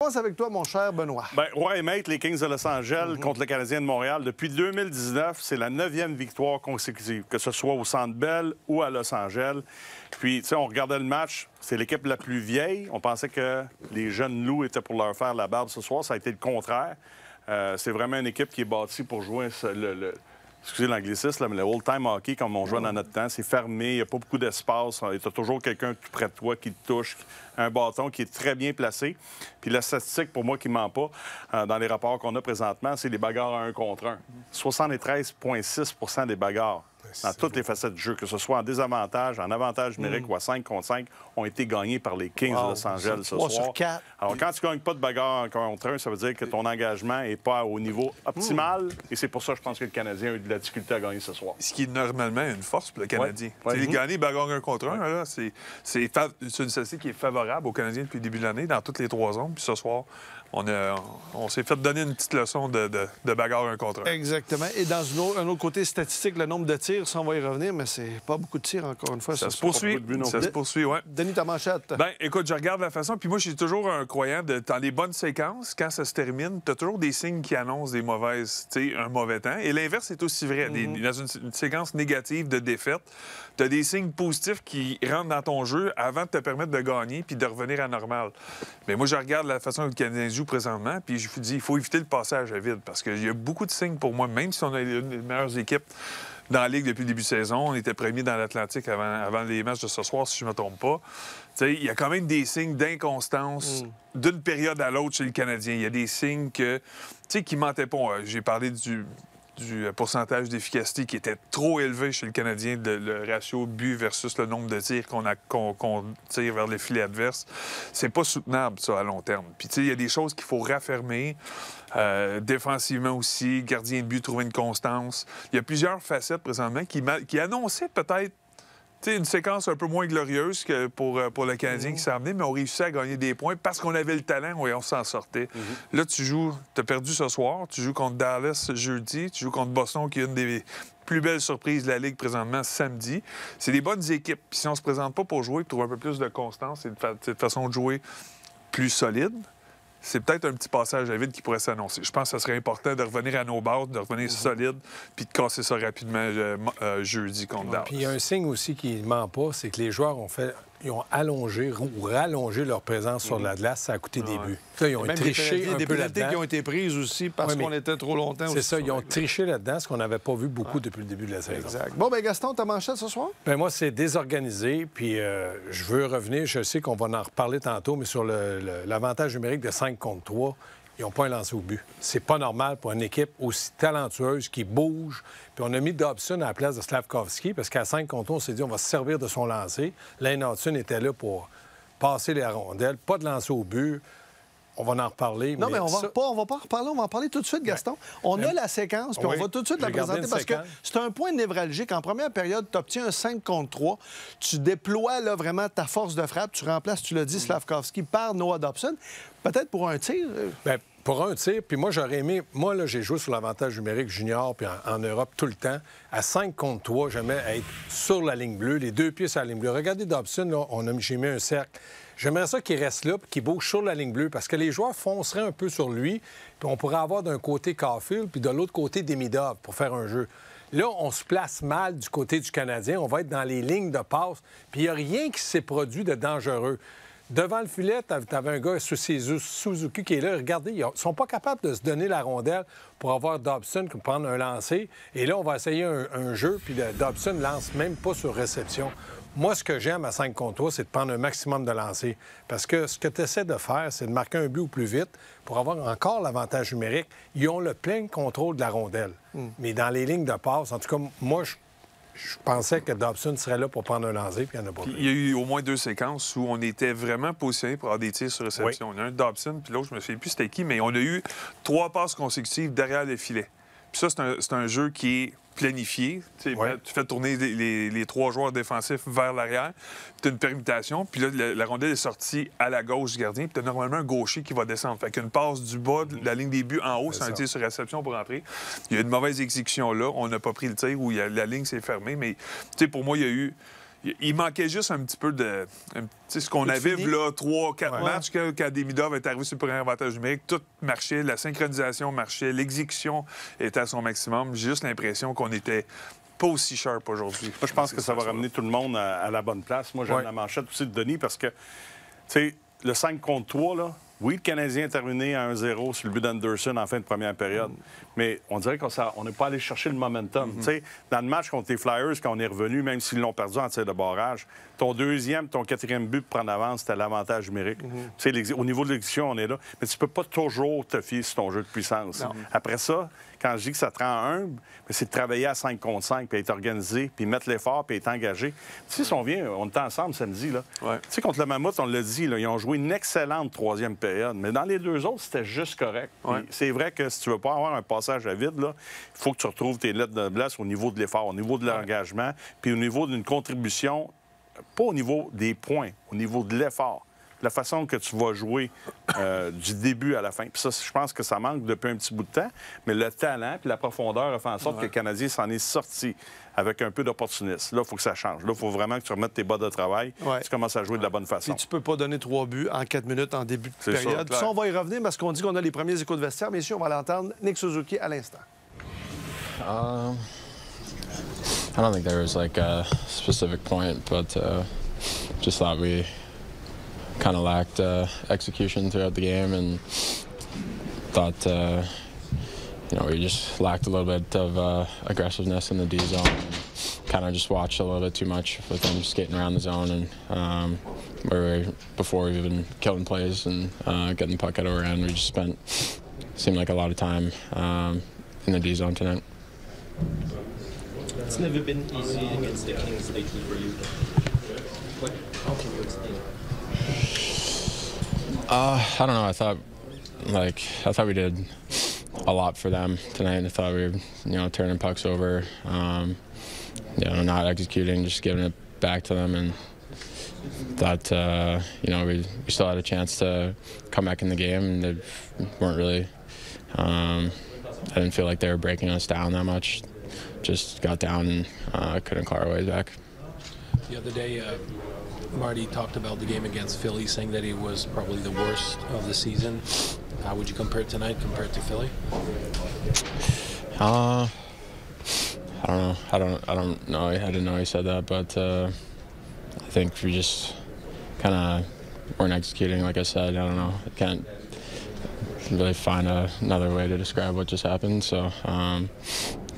passe avec toi, mon cher Benoît? Bien, roi et maître, les Kings de Los Angeles contre le Canadien de Montréal. Depuis 2019, c'est la 9e victoire consécutive, que ce soit au Centre Bell ou à Los Angeles. Puis, tu sais, on regardait le match, c'est l'équipe la plus vieille. On pensait que les jeunes loups étaient pour leur faire la barbe ce soir. Ça a été le contraire. C'est vraiment une équipe qui est bâtie pour jouer excusez l'anglicisme, mais le old-time hockey, comme on jouait dans notre temps, c'est fermé, il n'y a pas beaucoup d'espace. Tu as toujours quelqu'un tout près de toi qui te touche, un bâton qui est très bien placé. Puis la statistique, pour moi, qui ne ment pas, dans les rapports qu'on a présentement, c'est les bagarres à 1 contre 1. 73,6 des bagarres dans toutes les facettes du jeu, que ce soit en désavantage, en avantage numérique ou à 5 contre 5, ont été gagnés par les Kings de Los Angeles ce soir. Sur 4. Alors, quand tu ne gagnes pas de bagarre en contre 1, ça veut dire que ton engagement n'est pas au niveau optimal. Et c'est pour ça, je pense que le Canadien a eu de la difficulté à gagner ce soir. Ce qui est normalement une force pour le Canadien. Ouais. Les gagner bagarre 1 contre 1, là, c'est une statistique qui est favorable aux Canadiens depuis le début de l'année, dans toutes les 3 zones. Puis ce soir, on s'est fait donner une petite leçon de bagarre 1 contre 1. Exactement. Et dans un autre côté statistique, le nombre de tirs, ça, on va y revenir, mais c'est pas beaucoup de tirs, encore une fois. Ça se poursuit. Ça se poursuit, oui. Denis, ta manchette. Bien, écoute, je regarde la façon, puis moi, je suis toujours un croyant dans les bonnes séquences, quand ça se termine, tu as toujours des signes qui annoncent un mauvais temps. Et l'inverse est aussi vrai. Dans une séquence négative de défaite, tu as des signes positifs qui rentrent dans ton jeu avant de te permettre de gagner puis de revenir à normal. Mais moi, je regarde la façon dont le Canadien joue présentement, puis je vous dis, il faut éviter le passage à vide, parce qu'il y a beaucoup de signes pour moi, même si on a une des meilleures équipes dans la Ligue depuis le début de saison. On était premier dans l'Atlantique avant les matchs de ce soir, si je ne me trompe pas. Il y a quand même des signes d'inconstance d'une période à l'autre chez le Canadien. Il y a des signes qui ne mentaient pas. J'ai parlé du pourcentage d'efficacité qui était trop élevé chez le Canadien, le ratio but versus le nombre de tirs qu'on tire vers les filets adverses. C'est pas soutenable, ça, à long terme. Puis, il y a des choses qu'il faut raffermer. Défensivement aussi, gardien de but, trouver une constance. Il y a plusieurs facettes présentement qui annonçaient peut-être une séquence un peu moins glorieuse que pour le Canadien qui s'est amené, mais on réussit à gagner des points parce qu'on avait le talent et on s'en sortait. Là, tu as perdu ce soir, tu joues contre Dallas jeudi, tu joues contre Boston, qui est une des plus belles surprises de la Ligue présentement, samedi. C'est des bonnes équipes. Puis si on se présente pas pour jouer, trouver un peu plus de constance et de façon de jouer plus solide, c'est peut-être un petit passage à vide qui pourrait s'annoncer. Je pense que ce serait important de revenir à nos bases, de revenir solide, puis de casser ça rapidement jeudi contre Dallas. Puis il y a un signe aussi qui ne ment pas, c'est que les joueurs ils ont allongé ou rallongé leur présence sur la glace, ça a coûté des buts. Là, ils ont triché un des peu pénalités là-dedans. qui ont été prises aussi parce qu'on était trop longtemps. C'est ça, ils ont triché là-dedans, ce qu'on n'avait pas vu beaucoup depuis le début de la saison. Exact. Bon, bien, Gaston, ta manchette ce soir? Bien, moi, c'est désorganisé, puis je veux revenir, je sais qu'on va en reparler tantôt, mais sur l'avantage numérique de 5 contre 3, ils n'ont pas un lancé au but. C'est pas normal pour une équipe aussi talentueuse qui bouge. Puis on a mis Dobson à la place de Slavkovski parce qu'à 5 contre 3, on s'est dit on va se servir de son lancer. Lane Hudson était là pour passer les rondelles, pas de lancer au but. On va en reparler. Non, mais on va pas en reparler. On va en parler tout de suite, Gaston. Ouais. On a la séquence, puis on va tout de suite la présenter parce que c'est un point névralgique. En première période, tu obtiens un 5 contre 3. Tu déploies là, vraiment ta force de frappe. Tu remplaces, tu l'as dit, Slavkovski par Noah Dobson. Peut-être pour un tir. Bien, pour un tir, puis moi, j'aurais aimé... Moi, là, j'ai joué sur l'avantage numérique junior, puis en Europe tout le temps. À 5 contre 3, j'aimais être sur la ligne bleue, les 2 pieds sur la ligne bleue. Regardez Dobson, là, j'ai mis un cercle. J'aimerais ça qu'il reste là, puis qu'il bouge sur la ligne bleue, parce que les joueurs fonceraient un peu sur lui, puis on pourrait avoir d'un côté Caulfield, puis de l'autre côté Demidov pour faire un jeu. Là, on se place mal du côté du Canadien. On va être dans les lignes de passe, puis il n'y a rien qui s'est produit de dangereux. Devant le filet, tu avais un gars, Suzuki, qui est là. Regardez, ils ne sont pas capables de se donner la rondelle pour avoir Dobson qui prendre un lancer. Et là, on va essayer un jeu, puis Dobson ne lance même pas sur réception. Moi, ce que j'aime à 5 contre 3, c'est de prendre un maximum de lancers. Parce que ce que tu essaies de faire, c'est de marquer un but au plus vite pour avoir encore l'avantage numérique. Ils ont le plein contrôle de la rondelle. Mais dans les lignes de passe, en tout cas, moi, je pensais que Dobson serait là pour prendre un lancer, puis il n'y en a pas. Il y a eu au moins 2 séquences où on était vraiment positionné pour avoir des tirs sur réception. Il y en a un Dobson, puis l'autre, je me souviens plus c'était qui, mais on a eu 3 passes consécutives derrière le filet. Puis ça, c'est un jeu qui est planifié. Tu fais tourner les 3 joueurs défensifs vers l'arrière, puis tu as une permutation, puis là, la rondelle est sortie à la gauche du gardien, puis tu as normalement un gaucher qui va descendre. Fait qu'une passe du bas de la ligne des buts en haut, c'est un tir sur réception pour rentrer. Il y a une mauvaise exécution là, on n'a pas pris le tir où la ligne s'est fermée, mais pour moi, il y a eu il manquait juste un petit peu de... ce qu'on avait là, 3-4 matchs, quand Demidov est arrivé sur le premier avantage numérique, tout marchait, la synchronisation marchait, l'exécution était à son maximum. J'ai juste l'impression qu'on était pas aussi sharp aujourd'hui. Moi, je pense que ça va ramener tout le monde à la bonne place. Moi, j'aime la manchette aussi de Denis parce que, tu sais, le 5 contre 3, là, oui, le Canadien est terminé à 1-0 sur le but d'Anderson en fin de première période, mais on dirait qu'on n'est pas allé chercher le momentum. Tu sais, dans le match contre les Flyers, quand on est revenu, même s'ils l'ont perdu en tir de barrage, ton deuxième, ton quatrième but pour prendre avance, c'était l'avantage numérique. Tu sais, au niveau de l'exécution, on est là, mais tu peux pas toujours te fier sur ton jeu de puissance. Après ça, quand je dis que ça te rend humble, c'est de travailler à 5 contre 5, puis être organisé, puis mettre l'effort, puis être engagé. Tu sais, si on vient, on était ensemble samedi, là. Tu sais, contre le Mammouth, on l'a dit, là, ils ont joué une excellente troisième période, mais dans les deux autres, c'était juste correct. C'est vrai que si tu veux pas avoir un passage à vide, là, il faut que tu retrouves tes lettres de noblesse au niveau de l'effort, au niveau de l'engagement, puis au niveau d'une contribution, pas au niveau des points, au niveau de l'effort. La façon que tu vas jouer du début à la fin. Puis ça, je pense que ça manque depuis un petit bout de temps, mais le talent puis la profondeur a fait en sorte que le Canadien s'en est sorti avec un peu d'opportunisme. Là, il faut que ça change. Là, il faut vraiment que tu remettes tes bas de travail tu commences à jouer de la bonne façon. Et tu peux pas donner 3 buts en 4 minutes en début de période. Ça, on va y revenir parce qu'on dit qu'on a les premiers échos de vestiaire. Messieurs, on va l'entendre. Nick Suzuki à l'instant. I don't think there was like a specific point, but just thought we kind of lacked execution throughout the game, and thought we just lacked a little bit of aggressiveness in the D zone. Kind of just watched a little bit too much with them skating around the zone, and before even killing plays and getting the puck out of our end, we just seemed like a lot of time in the D zone tonight. It's never been easy against the Kings lately for you. How can you explain it? I don't know. I thought we did a lot for them tonight. I thought we were, turning pucks over, not executing, just giving it back to them, and thought, we still had a chance to come back in the game, and they weren't really. I didn't feel like they were breaking us down that much. Just got down and couldn't claw our way back. The other day, Marty talked about the game against Philly, saying that it was probably the worst of the season. How would you compare it tonight compared to Philly? I don't know. I don't know. I didn't know he said that, but I think we just kind of weren't executing. Like I said, I don't know. I can't really find another way to describe what just happened. So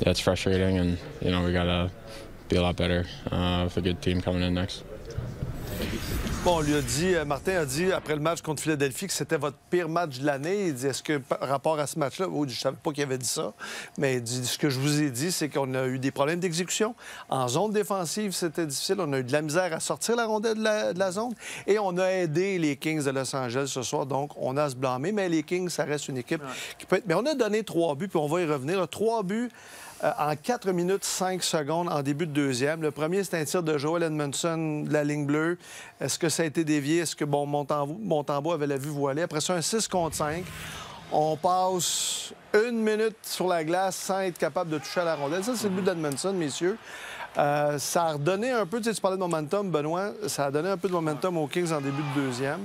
it's frustrating, and we gotta be a lot better with a good team coming in next. Bon, on lui a dit, Martin a dit après le match contre Philadelphie que c'était votre pire match de l'année. Il dit, est-ce que par rapport à ce match-là, je ne savais pas qu'il avait dit ça, mais il dit, ce que je vous ai dit, c'est qu'on a eu des problèmes d'exécution. En zone défensive, c'était difficile. On a eu de la misère à sortir la rondelle de la zone. Et on a aidé les Kings de Los Angeles ce soir, donc on a à se blâmer. Mais les Kings, ça reste une équipe qui peut être... Mais on a donné 3 buts, puis on va y revenir. Là, 3 buts... en 4 minutes 5 secondes en début de deuxième. Le premier, c'est un tir de Joel Edmondson de la ligne bleue. Est-ce que ça a été dévié? Est-ce que Montembeault avait la vue voilée? Après ça, un 6 contre 5. On passe 1 minute sur la glace sans être capable de toucher à la rondelle. Ça, c'est le but d'Edmondson, messieurs. Ça a redonné un peu, tu parlais de momentum, Benoît, ça a donné un peu de momentum aux Kings en début de deuxième.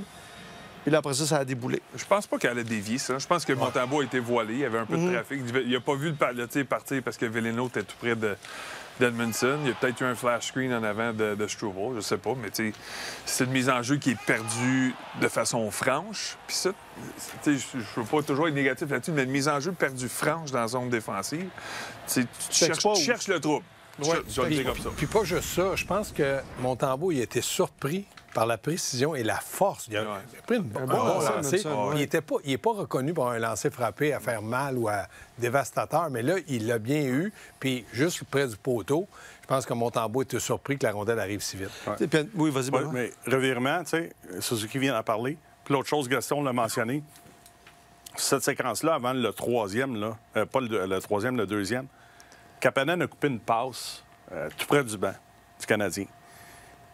Et là, après ça a déboulé. Je pense pas qu'elle allait dévier, ça. Je pense que Montembeault a été voilé. Il y avait un peu de trafic. Il n'a pas vu le tir partir parce que Veleno était tout près d'Edmondson. Il y a peut-être eu un flash screen en avant de Struble, je sais pas. Mais c'est une mise en jeu qui est perdue de façon franche. Puis ça, je ne veux pas toujours être négatif là-dessus, mais une mise en jeu perdue franche dans la zone défensive, tu cherches le trouble. Puis pas juste ça. Je pense que Montembeault, il était surpris par la précision et la force. Il a pris un bon lancer. Il n'est pas reconnu pour un lancer frappé à faire mal ou à dévastateur, mais là, il l'a bien eu. Puis juste près du poteau, je pense que Montembeault était surpris que la rondelle arrive si vite. Oui, vas-y, Benoît. Mais revirement, tu sais, Suzuki vient d'en parler. Puis l'autre chose, Gaston l'a mentionné. Cette séquence-là, avant le troisième, là, pas le troisième, le deuxième, Kapanen a coupé une passe tout près du banc du Canadien.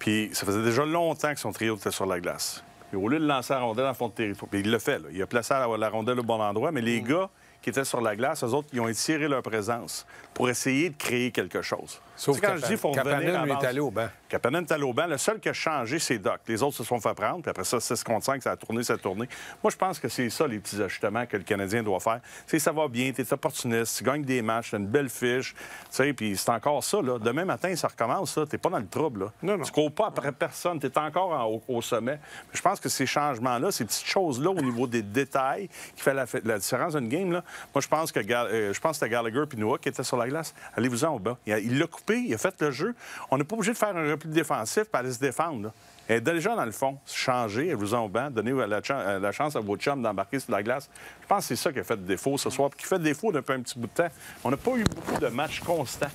Puis ça faisait déjà longtemps que son trio était sur la glace. Puis au lieu de lancer la rondelle en fond de territoire, puis il l'a fait, là. Il a placé la rondelle au bon endroit, mais les gars qui étaient sur la glace, eux autres, ils ont étiré leur présence pour essayer de créer quelque chose. Sauf quand je dis qu'il faut revenir Kapanen, à lui, est base. allé au banc. Kapanen est allé au banc. Le seul qui a changé, c'est Doc. Les autres se sont fait prendre. Puis après ça, 6 contre 5, ça a tourné, ça a tourné. Moi, je pense que c'est ça, les petits ajustements que le Canadien doit faire. Tu sais, ça va bien, tu es opportuniste, tu gagnes des matchs, tu as une belle fiche. Tu sais, puis c'est encore ça, là. Demain matin, ça recommence, là. Tu n'es pas dans le trouble, là. Non. Tu ne cours pas après personne. Tu es encore au sommet. Mais je pense que ces changements-là, ces petites choses-là, au niveau des détails, qui fait la différence d'une game, là. Moi, je pense que c'était Gallagher puis Noah qui étaient sur la glace. Allez-vous-en au bas. Il l'a coupé, il a fait le jeu. On n'est pas obligé de faire un repli défensif et aller se défendre, là. Elle est déjà dans le fond. Changer, elle vous en au banc, donner la chance à votre chum d'embarquer sur la glace. Je pense que c'est ça qui a fait défaut ce soir, puis qui fait défaut depuis un petit bout de temps. On n'a pas eu beaucoup de matchs constants,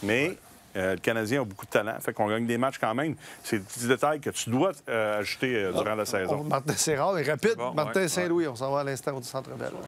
mais le Canadien a beaucoup de talent, fait qu'on gagne des matchs quand même. C'est des petits détails que tu dois ajouter durant la saison. Martin, c'est rare et rapide. Bon, Martin ouais. Saint-Louis, on s'en va à l'instant du Centre Bell.